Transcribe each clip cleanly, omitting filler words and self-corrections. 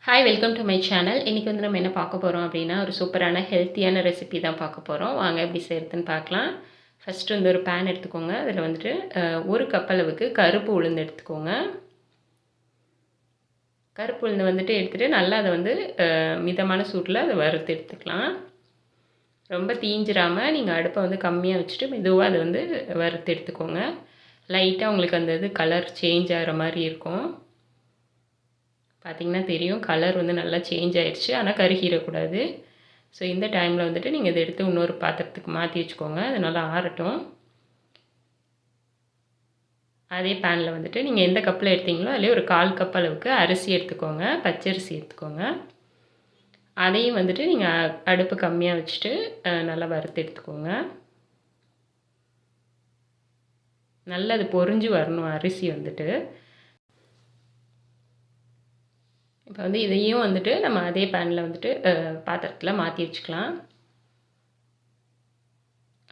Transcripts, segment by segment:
Hi, welcome to my channel. இன்றைக்கி வந்து நம்ம என்ன பார்க்க போகிறோம் அப்படின்னா, ஒரு சூப்பரான ஹெல்த்தியான ரெசிபி தான் பார்க்க போகிறோம். வாங்க எப்படி செய்கிறதுன்னு பார்க்கலாம். ஃபஸ்ட்டு வந்து ஒரு பேன் எடுத்துக்கோங்க. அதில் வந்துட்டு ஒரு கப் அளவுக்கு கருப்பு உளுந்து எடுத்துக்கோங்க. கருப்பு உளுந்து வந்துட்டு எடுத்துகிட்டு நல்லா அதை வந்து மிதமான சூட்டில் அதை வறுத்து எடுத்துக்கலாம். ரொம்ப தீஞ்சிராமல் நீங்கள் அடுப்பை வந்து கம்மியாக வச்சுட்டு மெதுவாக அதை வந்து வறுத்து எடுத்துக்கோங்க. லைட்டாக உங்களுக்கு அந்த இது கலர் சேஞ்ச் ஆகிற மாதிரி இருக்கும். பார்த்திங்கன்னா தெரியும், கலர் வந்து நல்லா சேஞ்ச் ஆகிடுச்சு. ஆனால் கருகிடக்கூடாது. ஸோ இந்த டைமில் வந்துட்டு நீங்கள் இதை எடுத்து இன்னொரு பாத்திரத்துக்கு மாற்றி வச்சுக்கோங்க. அது நல்லா ஆறட்டும். அதே பேனில் வந்துட்டு நீங்கள் எந்த கப்பில் எடுத்தீங்களோ அதிலே ஒரு 1/4 கப் அளவுக்கு அரிசி எடுத்துக்கோங்க. பச்சரிசி எடுத்துக்கோங்க. அதையும் வந்துட்டு நீங்கள் அடுப்பு கம்மியாக வச்சுட்டு நல்லா வறுத்து எடுத்துக்கோங்க. நல்லா அது பொரிஞ்சு வரணும் அரிசி வந்துட்டு. இப்போ வந்து இதையும் வந்துட்டு நம்ம அதே பேனில் வந்துட்டு பாத்திரத்தில் மாற்றி வச்சுக்கலாம்.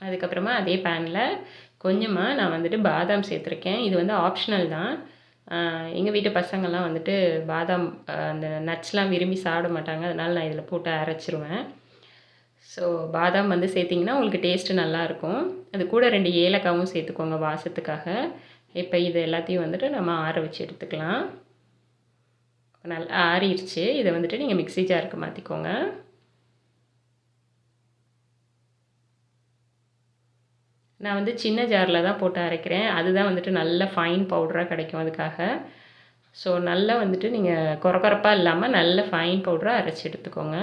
அதுக்கப்புறமா அதே பேனில் கொஞ்சமாக நான் வந்துட்டு பாதாம் சேர்த்துருக்கேன். இது வந்து ஆப்ஷனல் தான். எங்கள் வீட்டு பசங்கள்லாம் வந்துட்டு பாதாம் அந்த நட்ஸ்லாம் விரும்பி சாப்பிட மாட்டாங்க. அதனால் நான் இதில் போட்டு அரைச்சிருவேன். ஸோ பாதாம் வந்து சேர்த்திங்கன்னா உங்களுக்கு டேஸ்ட்டு நல்லாயிருக்கும். அது கூட 2 ஏலக்காவும் சேர்த்துக்கோங்க வாசத்துக்காக. இப்போ இது எல்லாத்தையும் வந்துட்டு நம்ம ஆற வச்சு எடுத்துக்கலாம். நல்லா ஆறிடுச்சு. இதை வந்துட்டு நீங்கள் மிக்ஸி ஜாருக்கு மாற்றிக்கோங்க. நான் வந்து சின்ன ஜாரில் தான் போட்டு அரைக்கிறேன். அதுதான் வந்துட்டு நல்ல ஃபைன் பவுடராக கிடைக்கும் அதுக்காக. ஸோ நல்லா வந்துட்டு நீங்கள் கொரகொரப்பாக இல்லாமல் நல்ல ஃபைன் பவுடராக அரைச்சி எடுத்துக்கோங்க.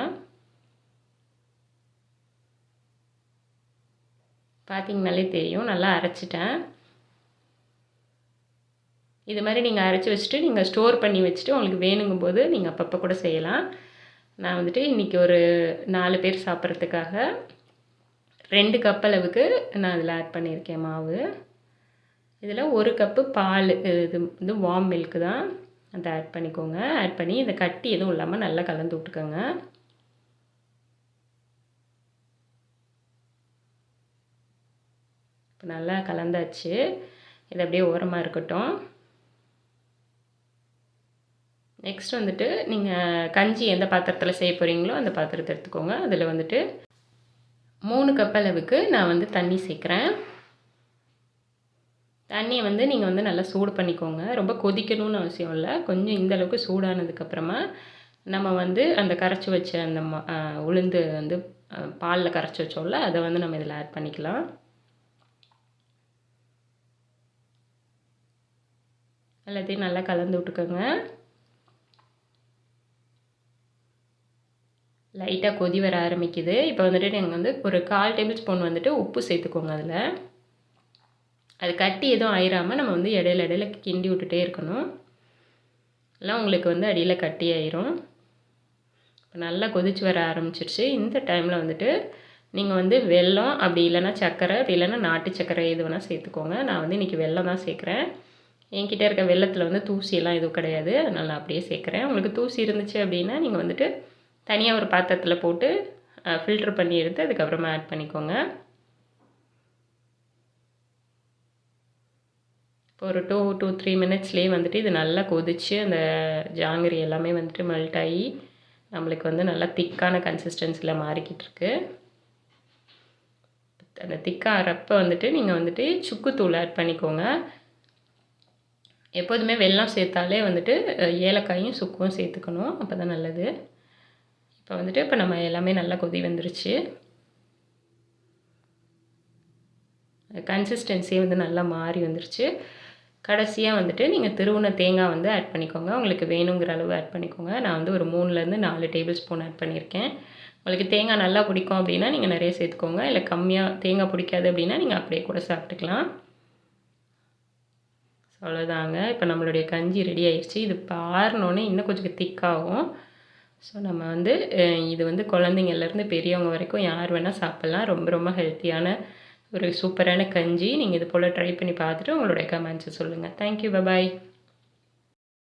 பார்த்திங்கனாலே தெரியும், நல்லா அரைச்சிட்டேன். இது மாதிரி நீங்கள் அரைச்சி வச்சுட்டு நீங்கள் ஸ்டோர் பண்ணி வச்சுட்டு உங்களுக்கு வேணுங்கும்போது நீங்கள் அப்பப்போ கூட செய்யலாம். நான் வந்துட்டு இன்றைக்கி ஒரு 4 பேர் சாப்பிட்றதுக்காக 2 கப் அளவுக்கு நான் இதில் ஆட் பண்ணியிருக்கேன் மாவு. இதில் 1 கப்பு பால், இது வந்து வார்ம் மில்க்கு தான், அதை ஆட் பண்ணிக்கோங்க. ஆட் பண்ணி இதை கட்டி எதுவும் இல்லாமல் நல்லா கலந்து விட்டுக்கோங்க. இப்போ நல்லா கலந்தாச்சு. இது அப்படியே ஓரமாக இருக்கட்டும். நெக்ஸ்ட் வந்துட்டு நீங்கள் கஞ்சி எந்த பாத்திரத்தில் செய்ய போகிறீங்களோ அந்த பாத்திரத்தை எடுத்துக்கோங்க. அதில் வந்துட்டு 3 கப் அளவுக்கு நான் வந்து தண்ணி சேர்க்குறேன். தண்ணியை வந்து நீங்கள் வந்து நல்லா சூடு பண்ணிக்கோங்க. ரொம்ப கொதிக்கணும்னு அவசியம் இல்லை. கொஞ்சம் இந்த அளவுக்கு சூடானதுக்கப்புறமா நம்ம வந்து அந்த கரைச்சி வச்ச அந்த உளுந்து வந்து பாலில் கரைச்சி வச்சோம்ல, அதை வந்து நம்ம இதில் ஆட் பண்ணிக்கலாம். எல்லாத்தையும் நல்லா கலந்து விட்டுக்கோங்க. லைட்டாக கொதி வர ஆரம்பிக்குது. இப்போ வந்துட்டு நீங்கள் வந்து ஒரு 1/4 டேபிள் ஸ்பூன் வந்துட்டு உப்பு சேர்த்துக்கோங்க. அதில் அது கட்டி எதுவும் ஆயிராமல் நம்ம வந்து இடையில கிண்டி விட்டுட்டே இருக்கணும். எல்லாம் உங்களுக்கு வந்து அடியில் கட்டி ஆயிரும். இப்போ நல்லா கொதிச்சு வர ஆரம்பிச்சிருச்சு. இந்த டைமில் வந்துட்டு நீங்கள் வந்து வெல்லம், அப்படி இல்லைன்னா சர்க்கரை, அப்படி இல்லைன்னா நாட்டு சர்க்கரை எது வேணால் சேர்த்துக்கோங்க. நான் வந்து இன்றைக்கி வெல்லம் தான் சேர்க்குறேன். என்கிட்ட இருக்க வெல்லத்தில் வந்து தூசியெல்லாம் எதுவும் கிடையாது. அதனால் நான் அப்படியே சேர்க்குறேன். உங்களுக்கு தூசி இருந்துச்சு அப்படின்னா நீங்கள் வந்துட்டு தனியாக ஒரு பாத்திரத்தில் போட்டு ஃபில்ட்ரு பண்ணி எடுத்து அதுக்கப்புறமா ஆட் பண்ணிக்கோங்க. இப்போ ஒரு 2 to 3 மினிட்ஸ்லேயே வந்துட்டு இது நல்லா கொதித்து அந்த ஜாங்கிரி எல்லாமே வந்துட்டு மெல்ட் ஆகி நம்மளுக்கு வந்து நல்லா திக்கான கன்சிஸ்டன்சியில் மாறிக்கிட்டு இருக்கு. அந்த திக்காகிறப்ப வந்துட்டு நீங்கள் வந்துட்டு சுக்குத்தூள் ஆட் பண்ணிக்கோங்க. எப்போதுமே வெல்லம் சேர்த்தாலே வந்துட்டு ஏலக்காயும் சுக்கும் சேர்த்துக்கணும், அப்போ தான் நல்லது. இப்போ வந்துட்டு இப்போ நம்ம எல்லாமே நல்லா கொதி வந்துருச்சு. கன்சிஸ்டன்சியே வந்து நல்லா மாறி வந்துருச்சு. கடைசியாக வந்துட்டு நீங்கள் திருவுன தேங்காய் வந்து ஆட் பண்ணிக்கோங்க. உங்களுக்கு வேணுங்கிற அளவு ஆட் பண்ணிக்கோங்க. நான் வந்து ஒரு 3லேருந்து 4 டேபிள் ஸ்பூன் ஆட் பண்ணியிருக்கேன். உங்களுக்கு தேங்காய் நல்லா பிடிக்கும் அப்படின்னா நீங்கள் நிறைய சேர்த்துக்கோங்க. இல்லை கம்மியாக தேங்காய் பிடிக்காது அப்படின்னா நீங்கள் அப்படியே கூட சாப்பிட்டுக்கலாம். அவ்வளோதாங்க. இப்போ நம்மளுடைய கஞ்சி ரெடி ஆயிடுச்சு. இது ஆறினோடனே இன்னும் கொஞ்சம் திக்காகும். ஸோ நம்ம வந்து இது வந்து குழந்தைங்கள்லேருந்து பெரியவங்க வரைக்கும் யார் வேணால் சாப்பிட்லாம். ரொம்ப ரொம்ப ஹெல்த்தியான ஒரு சூப்பரான கஞ்சி. நீங்கள் இது போல் ட்ரை பண்ணி பார்த்துட்டு உங்களுடைய கமெண்ட்ஸை சொல்லுங்கள். Thank you, bye bye.